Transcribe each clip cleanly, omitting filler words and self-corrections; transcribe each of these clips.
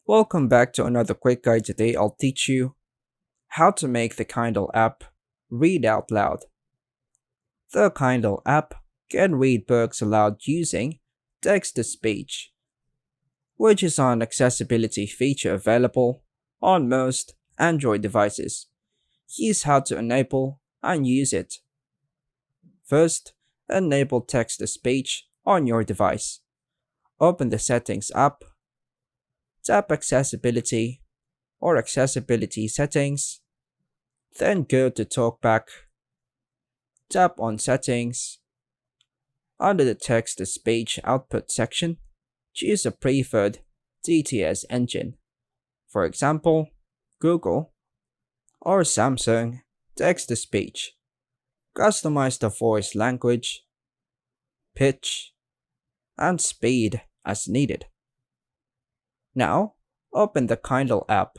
Welcome back to another quick guide. Today I'll teach you how to make the Kindle app read out loud. The Kindle app can read books aloud using text to speech, which is an accessibility feature available on most Android devices. Here's how to enable and use it. First, enable text to speech on your device. Open the Settings app, tap Accessibility or Accessibility Settings, then go to Talkback, tap on Settings. Under the text to speech output section, choose a preferred TTS engine, for example, Google or Samsung text to speech. Customize the voice language, pitch, and speed as needed. Now, open the Kindle app.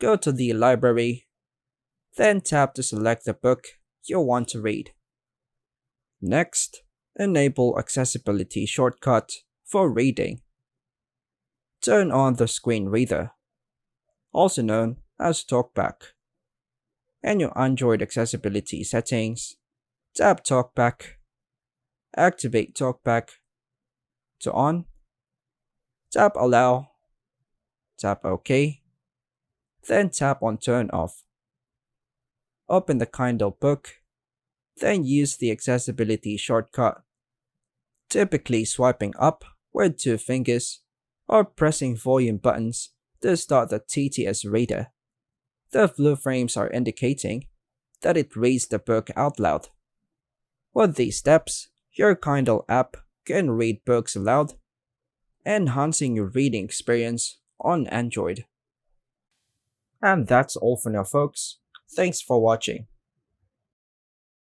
Go to the library, then tap to select the book you want to read. Next, enable accessibility shortcut for reading. Turn on the screen reader, also known as TalkBack. In your Android accessibility settings, tap TalkBack, activate TalkBack to on, tap Allow, tap OK, then tap on Turn Off. Open the Kindle book, then use the accessibility shortcut, typically swiping up with two fingers or pressing volume buttons to start the TTS reader. The blue frames are indicating that it reads the book out loud. With these steps, your Kindle app can read books aloud, enhancing your reading experience on Android. And that's all for now, folks. Thanks for watching.